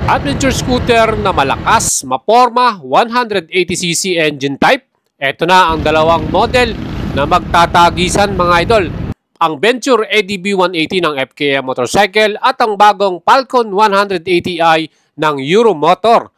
Adventure scooter na malakas, maporma, 180cc engine type. Ito na ang dalawang model na magtatagisan mga idol. Ang Venture ADB 180 ng FKM Motorcycle at ang bagong Falcon 180i ng Euromotor.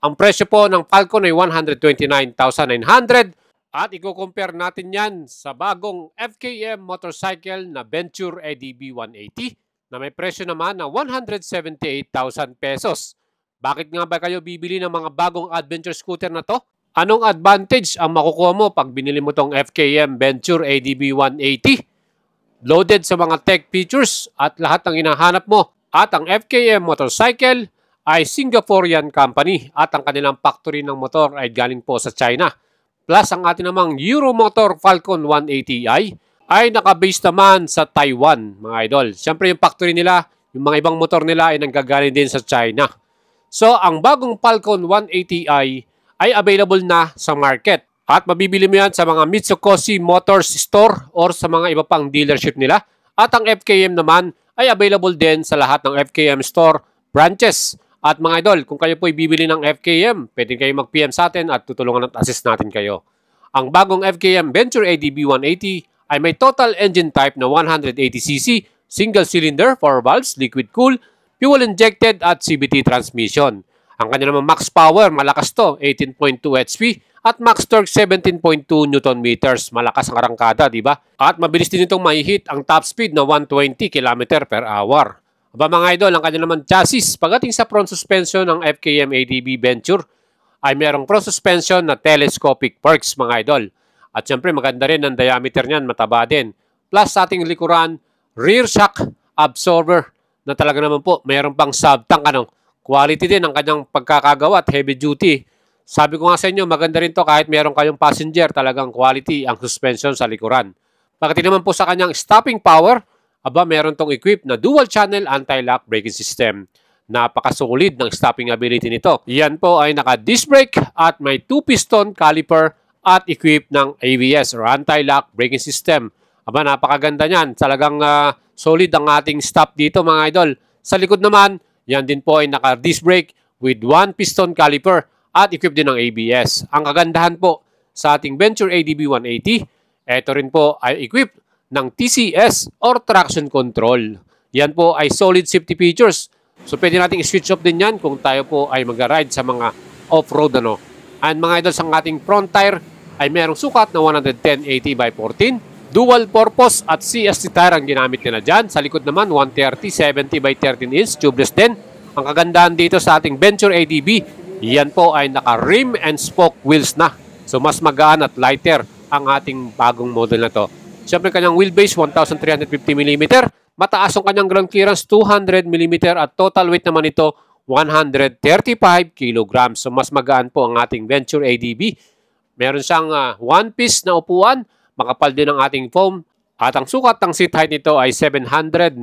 Ang presyo po ng Falcon ay 129,900 at i-compare natin yan sa bagong FKM Motorcycle na Venture ADB 180 na may presyo naman na 178,000 pesos. Bakit nga ba kayo bibili ng mga bagong adventure scooter na to? Anong advantage ang makukuha mo pag binili mo tong FKM Venture ADB 180? Loaded sa mga tech features at lahat ng hinahanap mo. At ang FKM Motorcycle ay Singaporean company at ang kanilang factory ng motor ay galing po sa China. Plus ang ating namang Euromotor Falcon 180i ay nakabase naman sa Taiwan, mga idol. Siyempre yung factory nila, yung mga ibang motor nila ay nanggagaling din sa China. So, ang bagong Falcon 180i ay available na sa market. At mabibili mo yan sa mga Mitsukoshi Motors Store or sa mga iba pang dealership nila. At ang FKM naman ay available din sa lahat ng FKM Store branches. At mga idol, kung kayo po'y bibili ng FKM, pwede kayo mag-PM sa atin at tutulungan at assist natin kayo. Ang bagong FKM Venture ADB 180 ay may total engine type na 180cc, single cylinder, 4 valves, liquid cool, fuel injected at CVT transmission. Ang kanya naman max power, malakas to, 18.2 HP at max torque 17.2 Nm. Malakas ang arangkada, di ba? At mabilis din itong mahihit ang top speed na 120 km/h. Aba mga idol, ang kanya naman chassis, pagdating sa front suspension ng FKM ADB Venture, ay mayroong front suspension na telescopic forks mga idol. At syempre maganda rin ang diameter niyan, mataba din. Plus sa ating likuran, rear shock absorber na talaga naman po mayroon pang sub-tank. Quality din ang kanyang pagkakagawa at heavy duty. Sabi ko nga sa inyo, maganda rin to kahit mayroon kayong passenger, talagang quality ang suspension sa likuran. Pagdating naman po sa kanyang stopping power, aba meron tong equipped na dual channel anti-lock braking system. Napakasulit ng stopping ability nito. Yan po ay naka-disc brake at may 2-piston caliper at equipped ng ABS or anti-lock braking system. Aba, napakaganda niyan. Talagang solid ang ating stop dito mga idol. Sa likod naman, yan din po ay naka-disc brake with 1-piston caliper at equipped din ng ABS. Ang kagandahan po sa ating Venture ADB 180, ito rin po ay equipped ng TCS or traction control. Yan po ay solid safety features. So pwede nating switch off din yan kung tayo po ay mag-ride sa mga off-road. And mga idol, sa ating front tire ay merong sukat na 110/80/14. Dual purpose at CST tire ang ginamit nila dyan. Sa likod naman, 130/70/13 inch, tubeless din. Ang kagandahan dito sa ating Venture ADB, yan po ay naka-rim and spoke wheels na. So mas magaan at lighter ang ating bagong model na to. Siyempre kanyang wheelbase, 1,350mm. Mataas ang kanyang ground clearance, 200mm. At total weight naman ito, 135 kg. So mas magaan po ang ating Venture ADB. Meron siyang one-piece na upuan, makapal din ang ating foam. At ang sukat ng seat height nito ay 790mm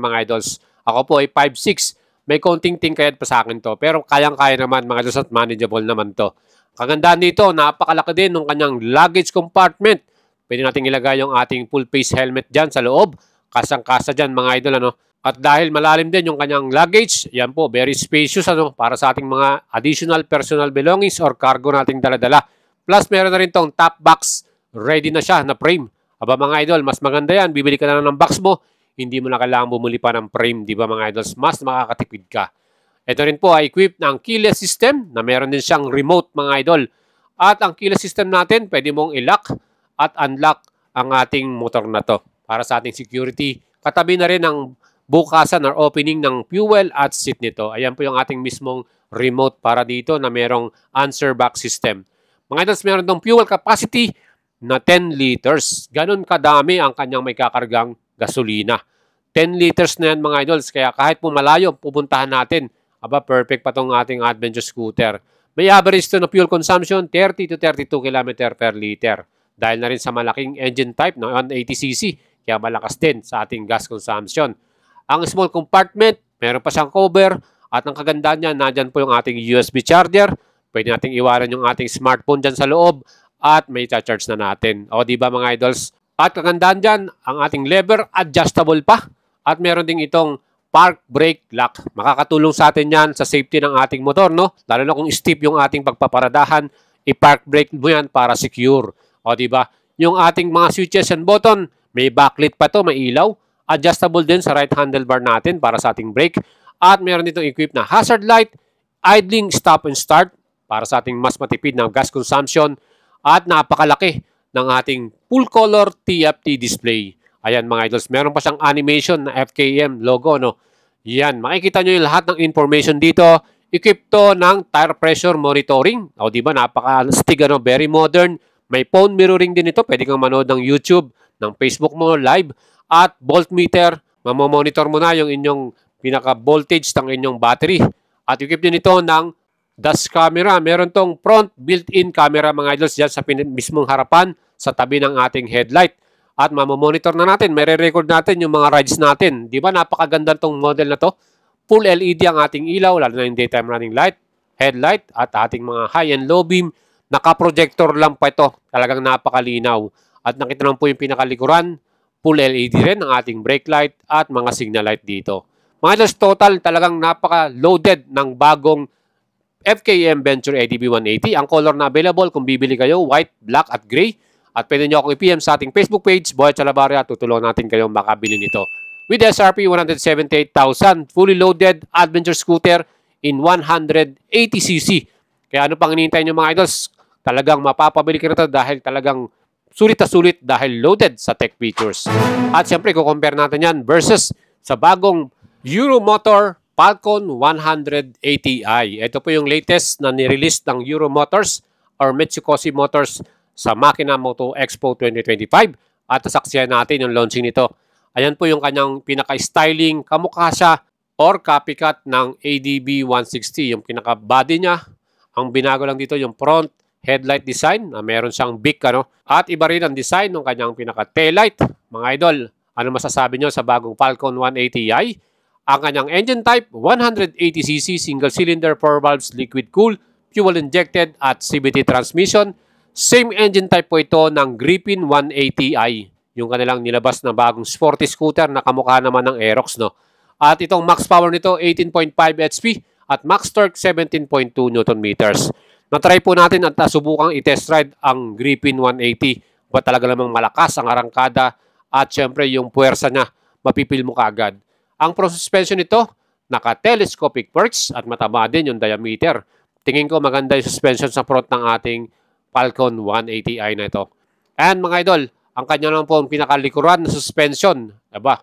mga idols. Ako po ay 5'6". May konting tingkayad pa sa akin to. Pero kayang-kaya naman mga idols at manageable naman to. Kagandahan dito, napakalaki din ng kanyang luggage compartment. Pwede natin ilagay yung ating full face helmet dyan sa loob. Kasang-kasa dyan mga idol. At dahil malalim din yung kanyang luggage, yan po, very spacious para sa ating mga additional personal belongings or cargo nating daladala. Plus, meron na rin tong top box, ready na siya na frame. Aba mga idol, mas maganda yan. Bibili ka na ng box mo, hindi mo na kailangan bumuli pa ng frame, di ba mga idols? Mas makakatipid ka. Ito rin po ay equipped ng keyless system na meron din siyang remote mga idol. At ang keyless system natin, pwede mong i-lock at unlock ang ating motor na to para sa ating security. Katabi na rin ang bukasan or opening ng fuel at seat nito. Ayan po yung ating mismong remote para dito na merong answer back system. Mga idols, meron tong fuel capacity na 10 liters. Ganon kadami ang kanyang may kakargang gasolina. 10 liters na yan mga idols. Kaya kahit po malayo pupuntahan natin, aba perfect pa tong ating adventure scooter. May average to na fuel consumption 30 to 32 km per liter. Dahil na rin sa malaking engine type na 180cc, kaya malakas din sa ating gas consumption. Ang small compartment, meron pa siyang cover at ang kagandahan niya, nandyan po yung ating USB charger. Pwede nating iwanan yung ating smartphone dyan sa loob at may charge na natin. O diba mga idols? At kagandahan dyan, ang ating lever adjustable pa at meron ding itong park brake lock. Makakatulong sa atin yan sa safety ng ating motor, no? Lalo na kung steep yung ating pagpaparadahan, i-park brake mo yan para secure. O, diba? Yung ating mga switches and button, may backlit pa to, may ilaw. Adjustable din sa right handlebar natin para sa ating brake. At meron ditong equipped na hazard light, idling stop and start para sa ating mas matipid na gas consumption. At napakalaki ng ating full color TFT display. Ayan mga idols, meron pa siyang animation na FKM logo, no? Yan, makikita nyo yung lahat ng information dito. Equipped to ng tire pressure monitoring. O diba, napaka-stig, ano, very modern. May phone mirroring din ito. Pwede kang manood ng YouTube, ng Facebook mo live. At voltmeter, mamomonitor mo na yung inyong pinaka-voltage ng inyong battery. At equipped din ito ng dash camera. Meron tong front built-in camera mga idols dyan sa mismong harapan sa tabi ng ating headlight. At mamomonitor na natin, may re-record natin yung mga rides natin. Di ba napakaganda tong model na to? Full LED ang ating ilaw, lalo na yung daytime running light, headlight, at ating mga high and low beam. Naka-projector lang pa ito. Talagang napakalinaw. At nakita naman po yung pinakalikuran, full LED rin ang ating brake light at mga signal light dito. Mga idols, total talagang napaka-loaded ng bagong FKM Venture ADB 180. Ang color na available kung bibili kayo, white, black, at gray. At pwede nyo akong i-PM sa ating Facebook page, Boy Chalabaria. Tutulungan natin kayong makabili nito. With SRP 178,000, fully loaded adventure scooter in 180cc. Kaya ano pang hinihintay nyo mga idols? Talagang mapapabili ka na ito dahil talagang sulit na sulit dahil loaded sa tech features. At siyempre, kukompare natin yan versus sa bagong Euromotor Falcon 180i. Ito po yung latest na nirelease ng Euromotors or Mitsukoshi Motors sa Makina Moto Expo 2025. At nasaksihan natin yung launching nito. Ayan po yung kanyang pinaka-styling, kamukha siya or copycat ng ADB 160. Yung pinaka-body niya, ang binago lang dito yung front headlight design na meron siyang big, ano. At iba rin ang design ng kanyang pinaka-taillight. Mga idol, ano masasabi nyo sa bagong Falcon 180i? Ang kanyang engine type, 180cc single cylinder 4 valves liquid cool, fuel injected at CVT transmission. Same engine type po ito ng Griffin 180i. Yung kanilang nilabas na bagong sporty scooter na kamukha naman ng Aerox, no? At itong max power nito, 18.5 HP at max torque, 17.2 Nm. Natry po natin at nasubukang i-test ride ang Griffin 180. Ba talaga namang malakas ang arangkada at syempre yung puwersa niya, mapipil mo kaagad. Ang pro suspension nito, naka-telescopic perch at mataba din yung diameter. Tingin ko maganda yung suspension sa front ng ating Falcon 180i na ito. And mga idol, ang kanya naman po ang pinakalikuran na suspension. Aba,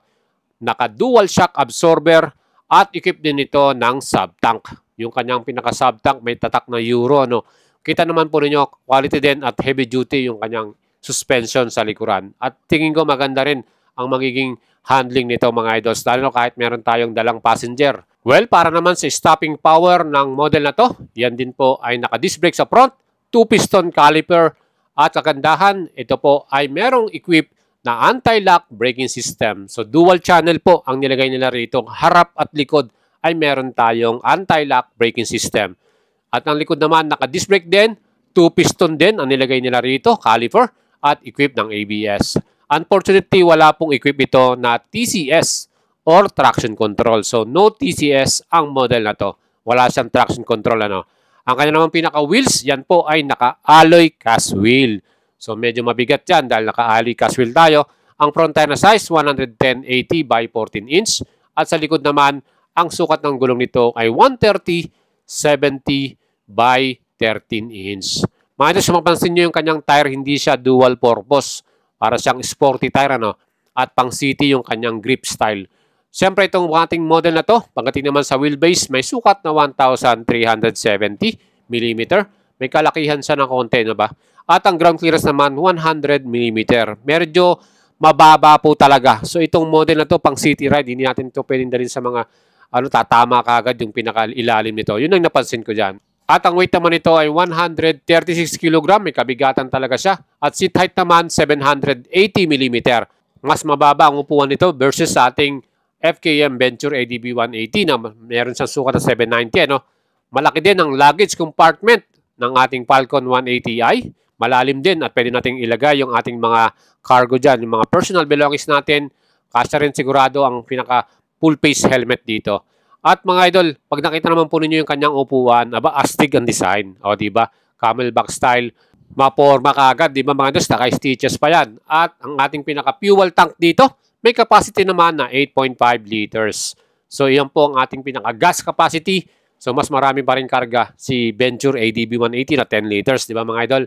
naka-dual shock absorber at equipped din ito ng sub-tank. Yung kanyang pinaka-sub-tank may tatak na Euro. No? Kita naman po ninyo, quality din at heavy duty yung kanyang suspension sa likuran. At tingin ko maganda rin ang magiging handling nito mga idols. Lalo kahit meron tayong dalang passenger. Well, para naman sa stopping power ng model na to, yan din po ay naka-disc brake sa front, 2-piston caliper. At kagandahan, ito po ay merong equipped na anti-lock braking system. So dual channel po ang nilagay nila rito. Harap at likod ay meron tayong anti-lock braking system. At ang likod naman naka-disc brake din, 2-piston din ang nilagay nila rito, caliper at equipped ng ABS. Unfortunately, wala pong equipped ito na TCS or traction control. So no TCS ang model na to. Wala siyang traction control, ano. Ang kanya naman pinaka-wheels, yan po ay naka-alloy cast wheel. So medyo mabigat yan dahil naka-alloy cast wheel tayo. Ang front tire na size, 110/80 by 14 inch. At sa likod naman, ang sukat ng gulong nito ay 130/70 by 13 inch. Mga ito, mapansin nyo yung kanyang tire, hindi siya dual purpose. Para siyang sporty tire, ano? At pang city yung kanyang grip style. Siyempre, itong ating model na to, pagdating naman sa wheelbase, may sukat na 1,370 mm. May kalakihan siya ng konti, no ba? At ang ground clearance naman, 100 mm. Medyo mababa po talaga. So, itong model na to, pang city ride, hindi natin ito pwedeng dalhin sa mga, tatama kaagad yung pinakailalim nito. Yun ang napansin ko dyan. At ang weight naman nito ay 136 kg. May kabigatan talaga siya. At seat height naman, 780 mm. Mas mababa ang upuan nito versus sa ating FKM Venture ADB 180 na meron siyang sukat na 790. Ano? Malaki din ang luggage compartment ng ating Falcon 180i. Malalim din at pwede nating ilagay yung ating mga cargo dyan, yung mga personal belongings natin. Kasya rin sigurado ang pinaka full face helmet dito. At mga idol, pag nakita naman po ninyo yung kanyang upuan, astig ang design. O, diba? Camelback style. Maporma kaagad, di ba mga idol? Naka-stitches pa yan. At ang ating pinaka-fuel tank dito, may capacity naman na 8.5 liters. So, iyan po ang ating pinaka-gas capacity. So, mas marami pa rin karga si Venture ADB 180 na 10 liters, di ba mga idol?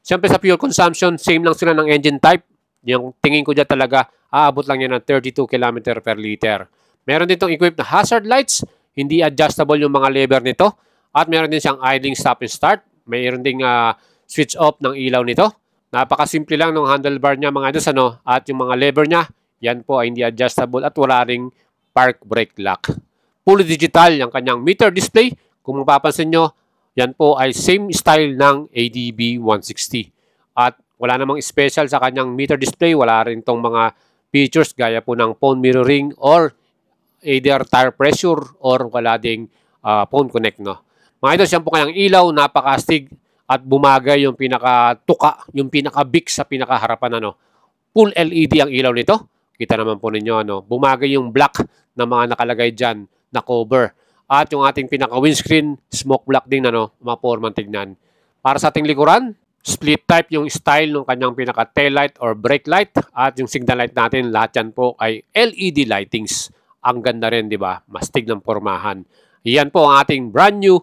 Siyempre sa fuel consumption, same lang sila ng engine type. Yung tingin ko dyan talaga, aabot lang yan ng 32 km per liter. Meron din itong equipped na hazard lights, hindi adjustable yung mga lever nito. At meron din siyang idling stop and start. Meron ding switch off ng ilaw nito. Napakasimple lang ng handlebar niya mga idol, ano? At yung mga lever niya, yan po ay hindi adjustable at wala ring park brake lock. Fully digital yung kanyang meter display. Kung mapapansin nyo, yan po ay same style ng ADB 160. At wala namang special sa kanyang meter display. Wala rin tong mga features gaya po ng phone mirroring or either tire pressure or wala ding phone connect, no? Mga idol, yan po kayang ilaw, napakastig at bumagay yung pinaka-tuka, yung pinaka-big sa pinaka-harapan, ano. Full LED ang ilaw nito. Kita naman po ninyo, ano, bumagay yung black na mga nakalagay dyan na cover. At yung ating pinaka-windscreen, smoke black din, ano, maporman tignan. Para sa ating likuran, split type yung style ng kanyang pinaka-tail light or brake light. At yung signal light natin, lahat yan po ay LED lightings. Ang ganda rin, di ba? Mastig ng pormahan. Yan po ang ating brand new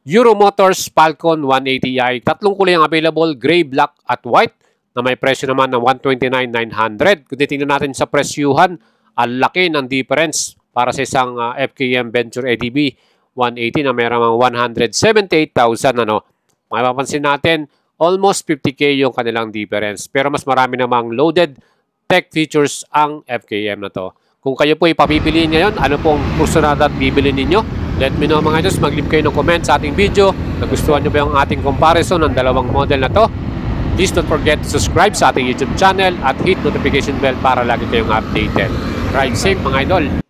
Euro Motors Falcon 180i. Tatlong kulay ang available, gray, black at white na may presyo naman ng 129,900. Kung titingnan natin sa presyuhan, ang laki ng difference para sa isang FKM Venture ADB 180 na mayroong 178,000. Ano? Mapapansin natin, almost 50K yung kanilang difference. Pero mas marami namang loaded tech features ang FKM na to. Kung kayo po ipapipiliin ngayon, ano pong kursunada at bibili ninyo? Let me know mga idol, mag-leave kayo ng comment sa ating video. Nagustuhan nyo ba yung ating comparison ng dalawang model na to? Please don't forget to subscribe sa ating YouTube channel at hit notification bell para lagi kayong updated. Ride safe mga idol!